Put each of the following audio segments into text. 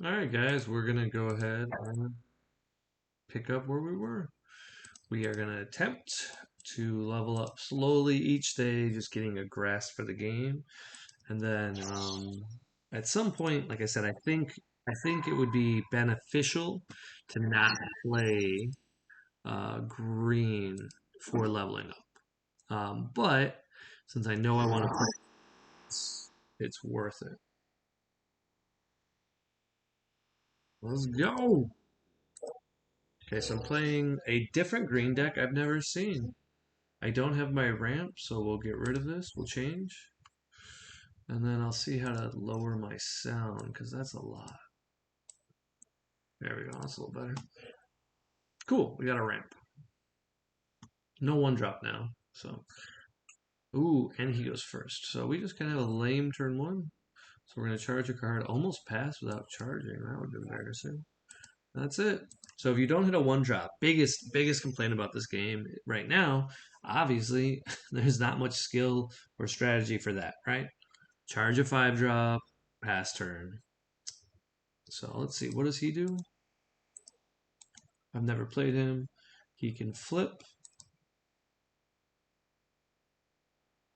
All right, guys, we're gonna go ahead and pick up where we were. We are gonna attempt to level up slowly each day, just getting a grasp for the game, and then at some point, like I said, I think it would be beneficial to not play green for leveling up. But since I know I want to play, it's worth it. Let's go. Okay, so I'm playing a different green deck I've never seen. I don't have my ramp, so we'll get rid of this. We'll change. And then I'll see how to lower my sound, because that's a lot. There we go. That's a little better. Cool. We got a ramp. No one drop now. So, ooh, and he goes first. So we just kind of have a lame turn one. So we're going to charge a card. Almost pass without charging. That would be embarrassing. That's it. So if you don't hit a one drop, biggest complaint about this game right now, obviously, there's not much skill or strategy for that, right? Charge a 5 drop, pass turn. So let's see, what does he do? I've never played him. He can flip.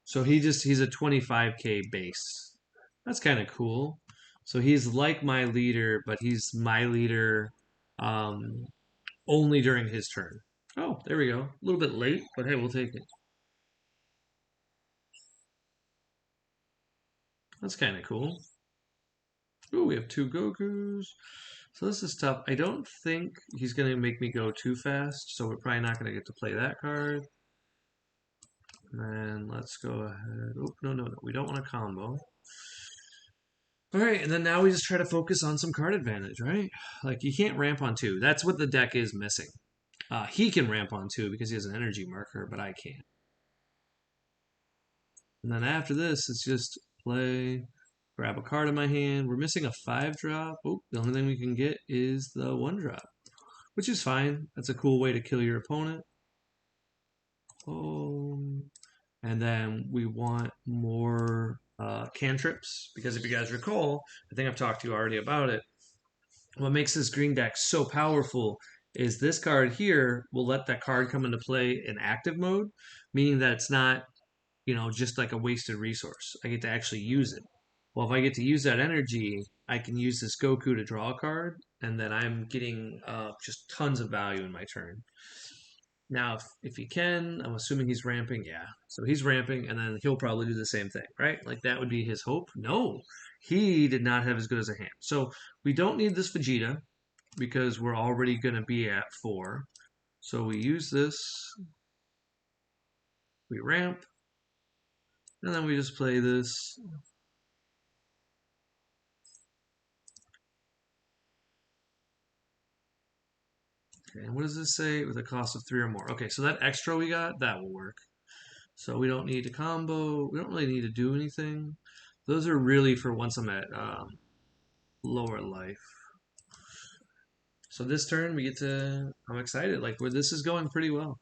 So he's a 25k base. That's kind of cool. So he's like my leader, but he's my leader um, only during his turn. Oh, there we go. A little bit late, but hey, we'll take it. That's kind of cool. Ooh, we have two Gokus. So this is tough. I don't think he's going to make me go too fast, so we're probably not going to get to play that card. And let's go ahead. Oh, no. We don't want a combo. All right, and then now we just try to focus on some card advantage, right? Like, you can't ramp on two. That's what the deck is missing. He can ramp on two because he has an energy marker, but I can't. And then after this, it's just play, grab a card in my hand. We're missing a 5 drop. Oh, the only thing we can get is the 1 drop, which is fine. That's a cool way to kill your opponent. Oh, and then we want more cantrips because if you guys recall, I think I've talked to you already about it. What makes this green deck so powerful is this card here will let that card come into play in active mode, meaning that it's not, just like a wasted resource. I get to actually use it. Well, if I get to use that energy, I can use this Goku to draw a card, and then I'm getting just tons of value in my turn. Now, if he can, I'm assuming he's ramping. Yeah. So he's ramping, and then he'll probably do the same thing, right? Like that would be his hope. No, he did not have as good as a hand. So we don't need this Vegeta because we're already going to be at 4. So we use this, we ramp, and then we just play this. Okay, and what does this say? With a cost of 3 or more. Okay, so that extra we got, that will work. So we don't need to combo. We don't really need to do anything. Those are really for once I'm at lower life. So this turn we get to. I'm excited. Like where this is going pretty well.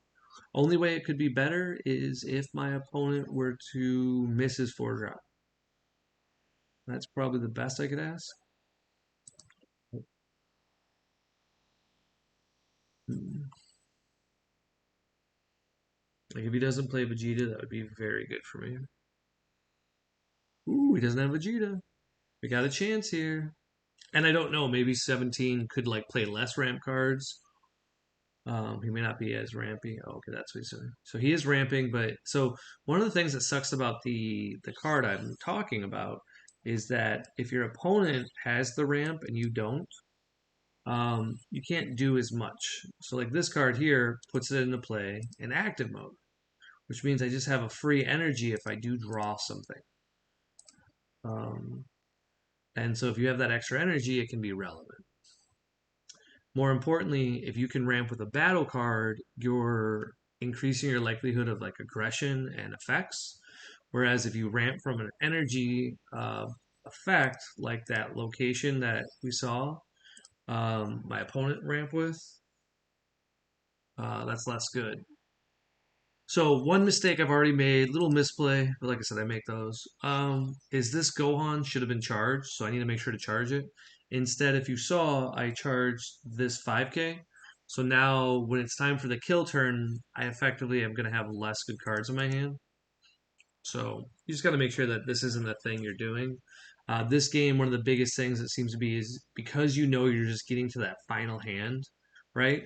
Only way it could be better is if my opponent were to miss his 4 drop. That's probably the best I could ask. Like if he doesn't play Vegeta, that would be very good for me. Ooh, he doesn't have Vegeta. We got a chance here. And I don't know, maybe 17 could like play less ramp cards. He may not be as rampy. Oh, okay, that's what he's doing. So he is ramping, but so one of the things that sucks about the card I'm talking about is that if your opponent has the ramp and you don't, you can't do as much. So like this card here puts it into play in active mode, which means I just have a free energy if I do draw something. Um, and so if you have that extra energy, it can be relevant. More importantly, if you can ramp with a battle card, you're increasing your likelihood of like aggression and effects. Whereas if you ramp from an energy effect, like that location that we saw my opponent ramp with, that's less good. So one mistake I've already made, little misplay, but like I said, I make those. Is this Gohan should have been charged, so I need to make sure to charge it. Instead, if you saw, I charged this 5K. So now when it's time for the kill turn, I effectively am going to have less good cards in my hand. So you just got to make sure that this isn't the thing you're doing. This game, one of the biggest things it seems to be is because you know you're just getting to that final hand, right?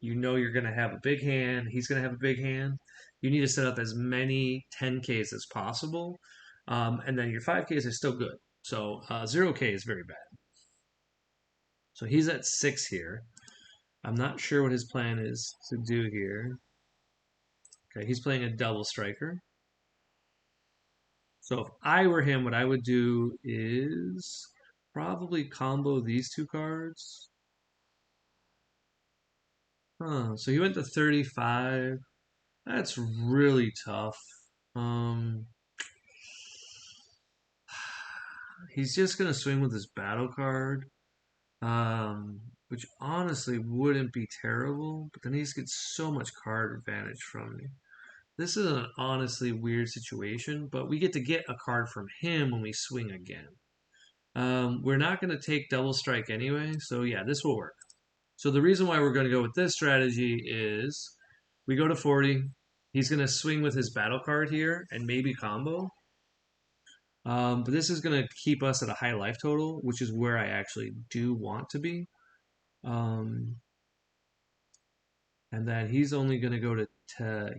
You know you're going to have a big hand. He's going to have a big hand. You need to set up as many 10Ks as possible. And then your 5Ks are still good. So 0K is very bad. So he's at 6 here. I'm not sure what his plan is to do here. Okay, he's playing a double striker. So if I were him, what I would do is probably combo these two cards. So he went to 35. That's really tough. Um, he's just gonna swing with his battle card, which honestly wouldn't be terrible. But then he gets so much card advantage from me. This is an honestly weird situation, but we get to get a card from him when we swing again. We're not going to take double strike anyway, so yeah, this will work. So the reason why we're going to go with this strategy is we go to 40. He's going to swing with his battle card here and maybe combo. But this is going to keep us at a high life total, which is where I actually do want to be. Um, and then he's only going to go to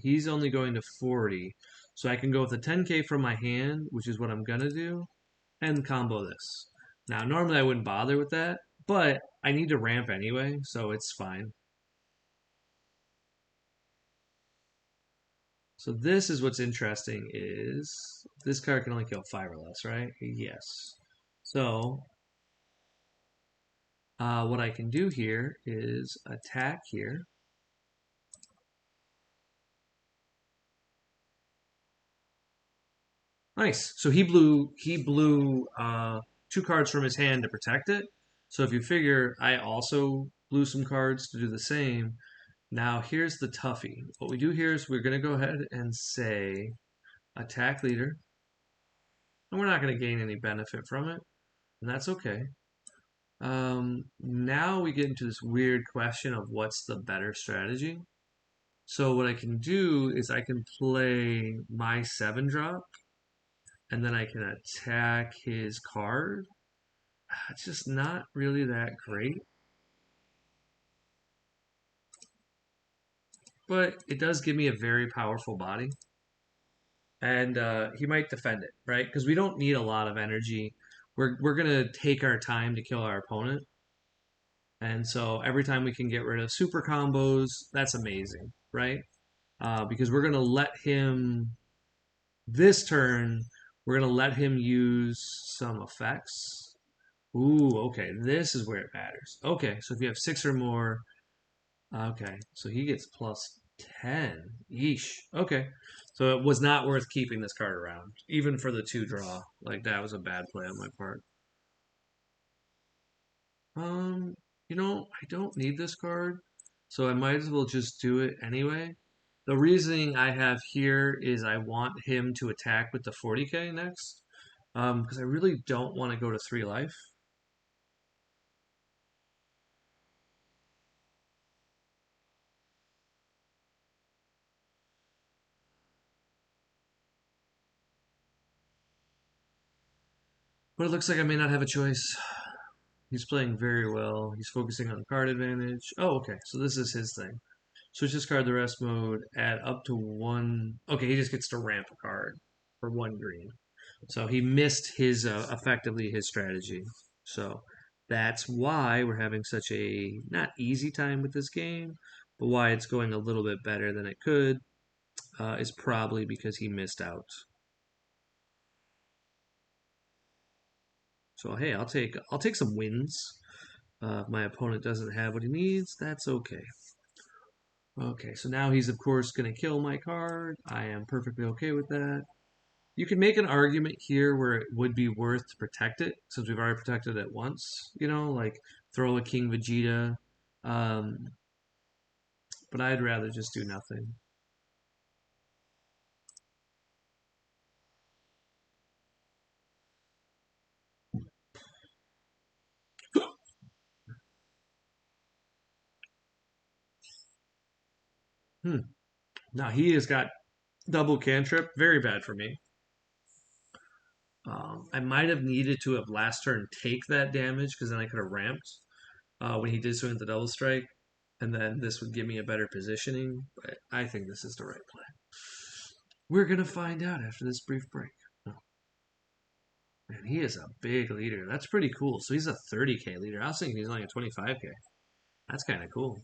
he's only going to 40. So I can go with a 10K from my hand, which is what I'm going to do, and combo this. Now, normally I wouldn't bother with that, but I need to ramp anyway, so it's fine. So this is what's interesting is this card can only kill 5 or less, right? Yes. So what I can do here is attack here. Nice. So he blew 2 cards from his hand to protect it. So if you figure I also blew some cards to do the same, now here's the toughie. What we do here is we're going to go ahead and say attack leader. And we're not going to gain any benefit from it. And that's okay. Now we get into this weird question of what's the better strategy. So what I can do is I can play my 7-drop. And then I can attack his card. It's just not really that great. But it does give me a very powerful body. And he might defend it, right? Because we don't need a lot of energy. We're gonna take our time to kill our opponent, and so every time we can get rid of super combos, that's amazing, right? Because we're gonna let him this turn. We're gonna let him use some effects. Ooh, okay, this is where it matters. Okay, so if you have 6 or more, okay, so he gets plus 10. Yeesh. Okay. So it was not worth keeping this card around, even for the 2 draw. Like, that was a bad play on my part. Um, I don't need this card, so I might as well just do it anyway. The reasoning I have here is I want him to attack with the 40K next, because I really don't want to go to 3 life. But it looks like I may not have a choice. He's playing very well. He's focusing on card advantage. Oh, okay. So this is his thing. Switch this card to rest mode, add up to 1. Okay, he just gets to ramp a card for 1 green. So he missed his, effectively, his strategy. So that's why we're having such a not easy time with this game, but why it's going a little bit better than it could is probably because he missed out. So hey, I'll take some wins. If my opponent doesn't have what he needs, that's okay. Okay, so now he's of course going to kill my card. I am perfectly okay with that. You can make an argument here where it would be worth to protect it, since we've already protected it once, like throw a King Vegeta. Um, but I'd rather just do nothing. Now he has got double cantrip. Very bad for me. I might have needed to have last turn take that damage because then I could have ramped when he did swing at the double strike, and then this would give me a better positioning. But I think this is the right play. We're gonna find out after this brief break. Oh, man, he is a big leader. That's pretty cool. So he's a 30K leader. I was thinking he's only a 25K. That's kind of cool.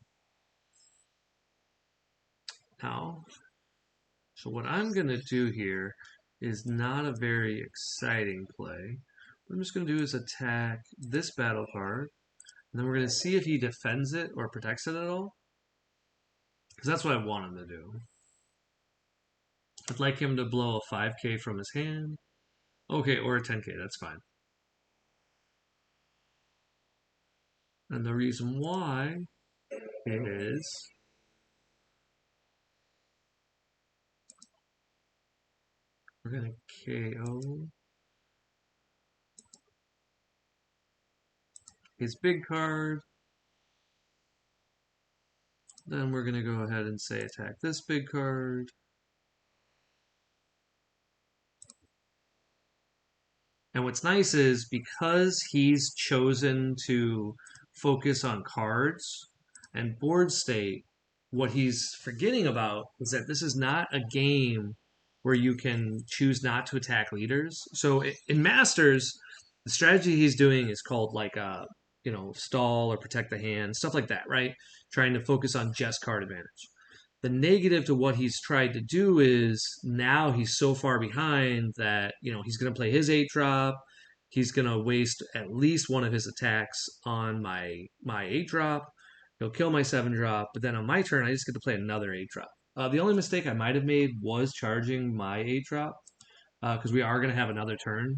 Now, so what I'm gonna do here is not a very exciting play. What I'm just gonna do is attack this battle card, and then we're gonna see if he defends it or protects it at all. Because that's what I want him to do. I'd like him to blow a 5K from his hand. Okay, or a 10K, that's fine. And the reason why is we're going to KO his big card. Then we're going to go ahead and say attack this big card. And what's nice is because he's chosen to focus on cards and board state, what he's forgetting about is that this is not a game where you can choose not to attack leaders. So in Masters, the strategy he's doing is called like stall or protect the hand, stuff like that, right? Trying to focus on just card advantage. The negative to what he's tried to do is now he's so far behind that he's going to play his 8-drop. He's going to waste at least one of his attacks on my 8-drop. He'll kill my 7-drop, but then on my turn I just get to play another 8-drop. The only mistake I might have made was charging my 8-drop because we are going to have another turn.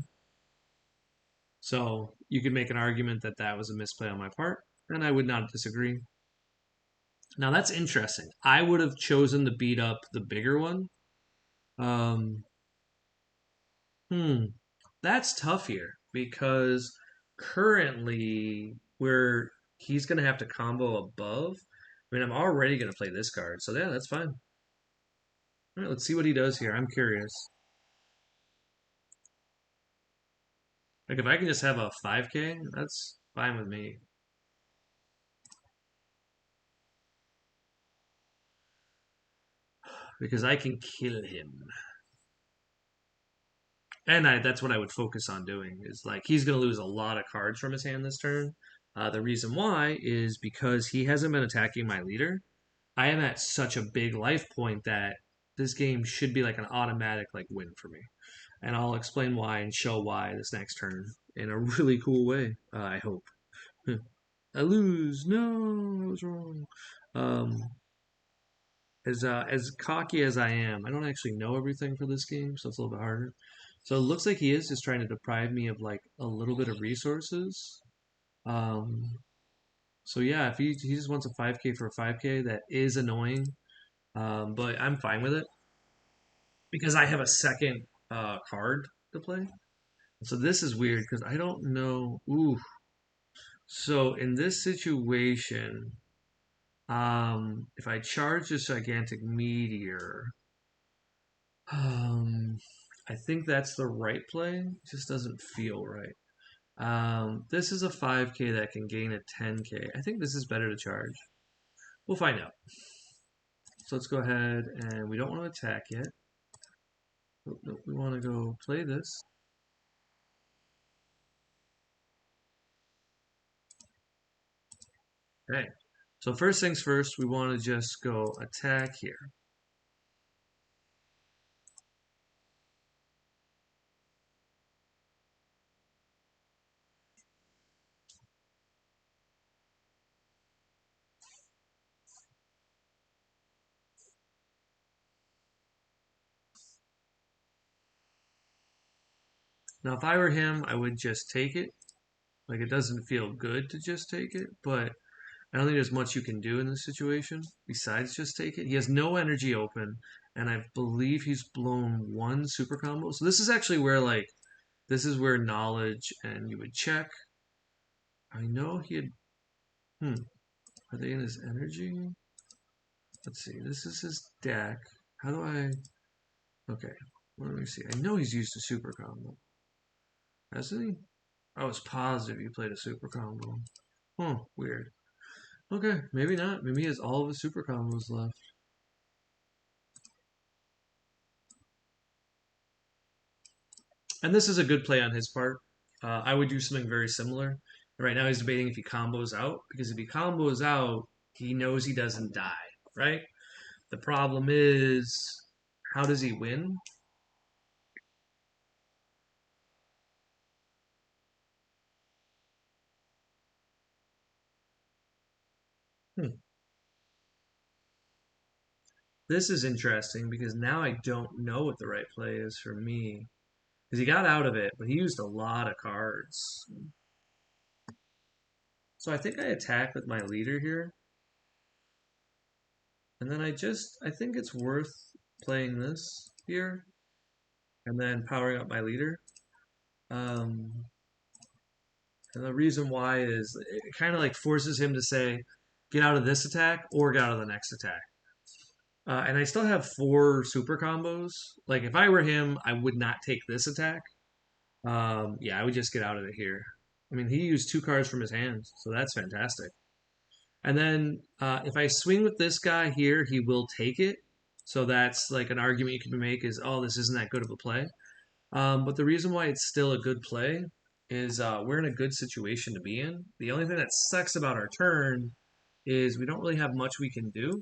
So you could make an argument that that was a misplay on my part, and I would not disagree. Now that's interesting. I would have chosen to beat up the bigger one. Um, hmm, that's tough here because currently where he's gonna have to combo above. I mean, I'm already gonna play this card, so yeah, that's fine. All right, let's see what he does here. I'm curious. Like if I can just have a 5K, that's fine with me. Because I can kill him. And that's what I would focus on doing is like he's going to lose a lot of cards from his hand this turn. The reason why is because he hasn't been attacking my leader. I am at such a big life point that this game should be like an automatic like win for me. And I'll explain why and show why this next turn in a really cool way. I hope. I lose. No, I was wrong. Um, as cocky as I am, I don't actually know everything for this game, so it's a little bit harder. So it looks like he is just trying to deprive me of like a little bit of resources. Um, so yeah, if he just wants a 5K for a 5K, that is annoying. But I'm fine with it because I have a second card to play. So this is weird because I don't know. Ooh. So in this situation, if I charge this gigantic meteor, Um, I think that's the right play. It just doesn't feel right. This is a 5K that can gain a 10K. I think this is better to charge. We'll find out. So let's go ahead and we don't want to attack yet. Nope, we want to go play this. Okay. So first things first, we want to just go attack here. Now, if I were him, I would just take it. Like, it doesn't feel good to just take it, but I don't think there's much you can do in this situation besides just take it. He has no energy open, and I believe he's blown one super combo. So this is actually where this is where knowledge and you would check. I know he had. Are they in his energy? let's see. This is his deck. How do I? Okay, let me see. I know he's used a super combo. Hasn't he? I was positive you played a super combo. Huh, weird. Okay, maybe not. Maybe he has all of his super combos left. And this is a good play on his part. I would do something very similar. Right now he's debating if he combos out, because if he combos out, he knows he doesn't die, right? The problem is, how does he win? Hmm. This is interesting because now I don't know what the right play is for me. Because he got out of it, but he used a lot of cards. So I think I attack with my leader here. And then I think it's worth playing this here and then powering up my leader. Um, and the reason why is it kind of like forces him to say, get out of this attack or get out of the next attack. And I still have four super combos. Like if I were him, I would not take this attack. Yeah, I would just get out of it here. I mean, he used two cards from his hand, so that's fantastic. And then if I swing with this guy here, he will take it. So that's like an argument you can make is, oh, this isn't that good of a play. But the reason why it's still a good play is we're in a good situation to be in. The only thing that sucks about our turn is we don't really have much we can do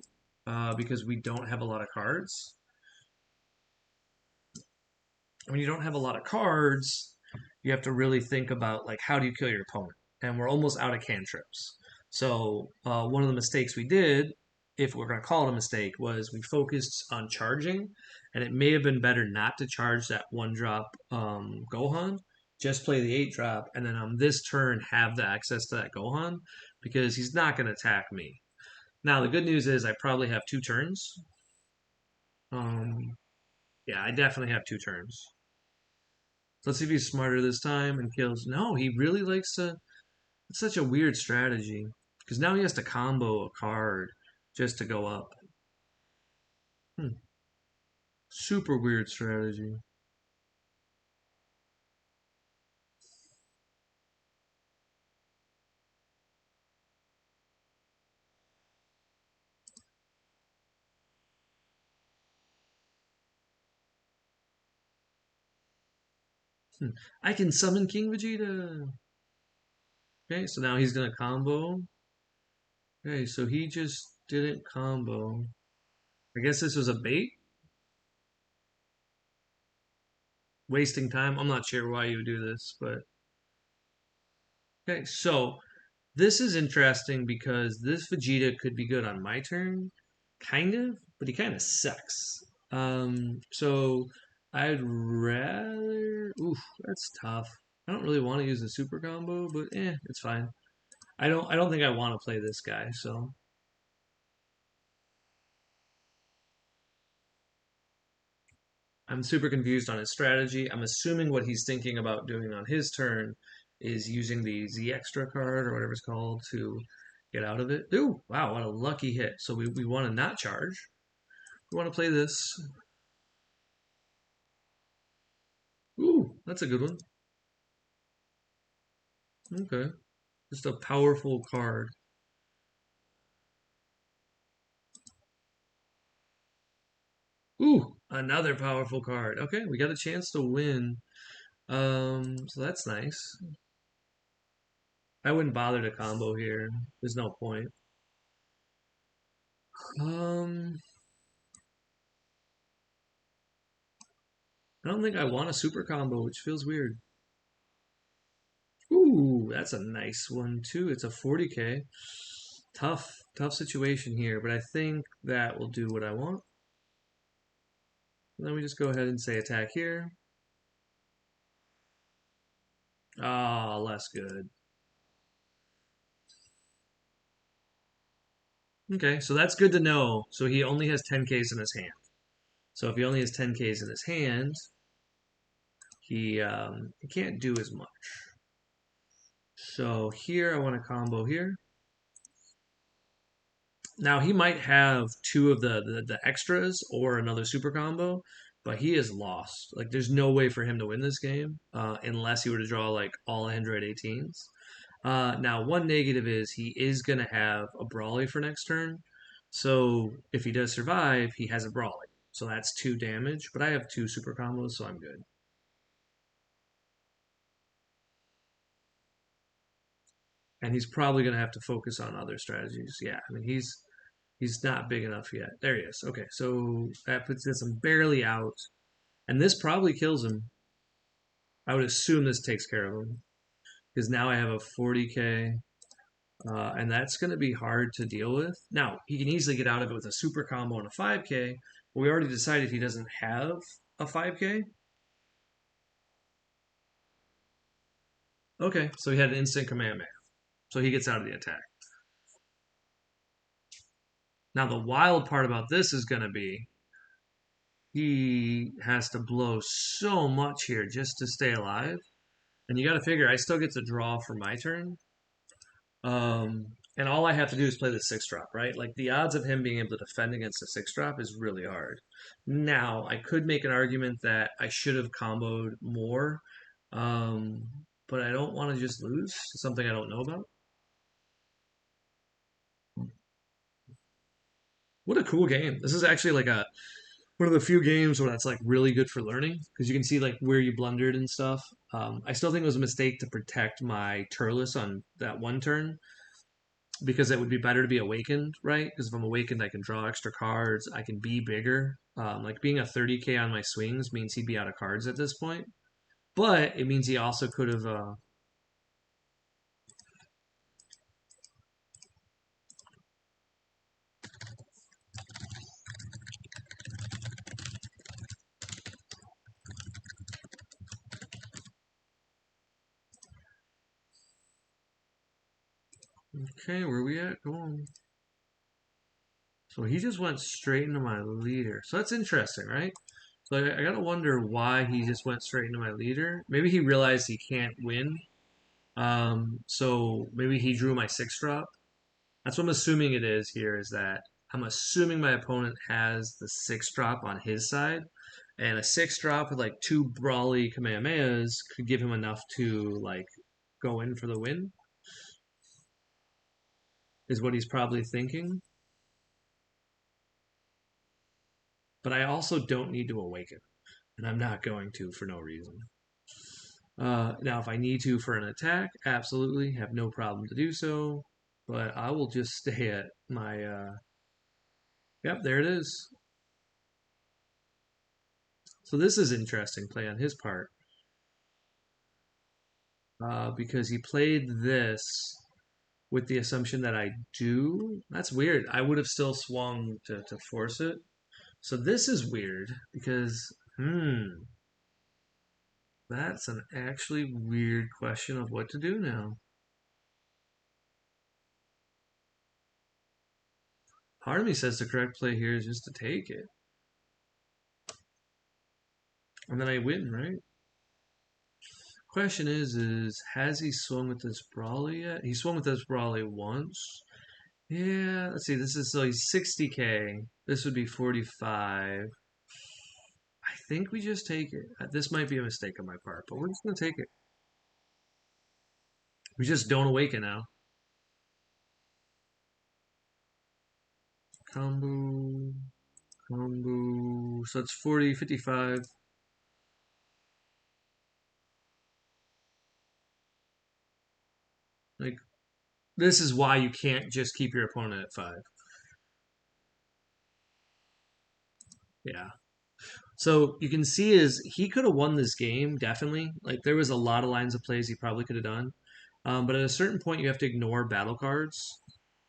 because we don't have a lot of cards. When you don't have a lot of cards, you have to really think about like how do you kill your opponent, and we're almost out of cantrips. So one of the mistakes we did, if we're going to call it a mistake, was we focused on charging, and it may have been better not to charge that one drop Gohan. Just play the 8 drop, and then on this turn have the access to that Gohan because he's not going to attack me. Now the good news is I probably have 2 turns. Um, yeah, I definitely have 2 turns. Let's see if he's smarter this time and kills. No, he really likes to. It's such a weird strategy because now he has to combo a card just to go up. Hmm. Super weird strategy. Hmm. I can summon King Vegeta. Okay, so now he's gonna combo. Okay, so he just didn't combo. I guess this was a bait, wasting time. I'm not sure why you would do this, but okay. So this is interesting because this Vegeta could be good on my turn, kind of, but he kind of sucks. So I'd rather. Oof, that's tough. I don't really want to use a super combo, but it's fine. I don't think I want to play this guy, so I'm super confused on his strategy. I'm assuming what he's thinking about doing on his turn is using the Z extra card or whatever it's called to get out of it. Ooh, wow, what a lucky hit. So we want to not charge. We want to play this. Ooh, that's a good one. Okay. Just a powerful card. Ooh, another powerful card. Okay, we got a chance to win. So that's nice. I wouldn't bother to combo here. There's no point. Um, I don't think I want a super combo, which feels weird. Ooh, that's a nice one too. It's a 40k. Tough situation here, but I think that will do what I want. And then we just go ahead and say attack here. Ah, less good. Okay, so that's good to know. So he only has 10Ks in his hand. So if he only has 10Ks in his hand, he can't do as much. So here I want to combo here. Now he might have two of the extras or another super combo, but he is lost. Like there's no way for him to win this game unless he were to draw like all Android 18s. Now one negative is he is gonna have a Brawly for next turn, so if he does survive, he has a Brawly. So that's 2 damage, but I have 2 super combos, so I'm good. And he's probably gonna have to focus on other strategies. Yeah, I mean he's not big enough yet. There he is. Okay, so that puts this barely out. And this probably kills him. I would assume this takes care of him. Because now I have a 40k, and that's going to be hard to deal with. Now, he can easily get out of it with a super combo and a 5k, but we already decided he doesn't have a 5k. Okay, so he had an instant command man. So he gets out of the attack. Now, the wild part about this is going to be he has to blow so much here just to stay alive. And you got to figure, I still get to draw for my turn. And all I have to do is play the 6 drop, right? Like the odds of him being able to defend against a 6 drop is really hard. Now, I could make an argument that I should have comboed more, um, but I don't want to just lose something I don't know about. What a cool game! This is actually like a one of the few games where that's like really good for learning because you can see like where you blundered and stuff. I still think it was a mistake to protect my Turles on that one turn because it would be better to be awakened, right? Because if I'm awakened, I can draw extra cards. I can be bigger. Like being a 30k on my swings means he'd be out of cards at this point. But it means he also could have. Okay, where are we at? Go on. So he just went straight into my leader. So that's interesting, right? So I gotta wonder why he just went straight into my leader. Maybe he realized he can't win. So maybe he drew my 6 drop. That's what I'm assuming it is here, is that I'm assuming my opponent has the 6 drop on his side, and a 6 drop with like 2 Brawly Kamehamehas could give him enough to like go in for the win, is what he's probably thinking. But I also don't need to awaken, and I'm not going to for no reason. Now, if I need to for an attack, absolutely have no problem to do so, but I will just stay at my. Yep, there it is. So this is interesting play on his part because he played this with the assumption that I do. That's weird. I would have still swung to force it. So this is weird because, that's an actually weird question of what to do now. Part of me says the correct play here is just to take it. And then I win, right? Question is has he swung with this Brawly yet? He swung with this Brawly once. Yeah, let's see. This is so he's 60k. This would be 45. I think we just take it. This might be a mistake on my part, but we're just gonna take it. We just don't awaken now. Combo, combo. So it's 40, 55. Like this is why you can't just keep your opponent at 5. Yeah. So you can see is he could have won this game definitely. Like there was a lot of lines of plays he probably could have done, but at a certain point you have to ignore battle cards.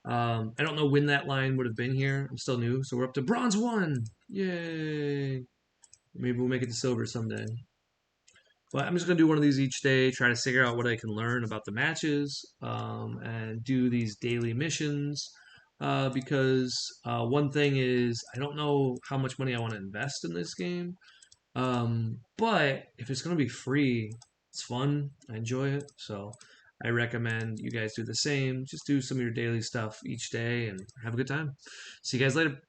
I don't know when that line would have been here. I'm still new, so we're up to bronze 1. Yay! Maybe we'll make it to silver someday. But I'm just gonna do one of these each day, try to figure out what I can learn about the matches, and do these daily missions. Because one thing is, I don't know how much money I want to invest in this game. But if it's gonna be free, it's fun. I enjoy it. So I recommend you guys do the same. Just do some of your daily stuff each day and have a good time. See you guys later.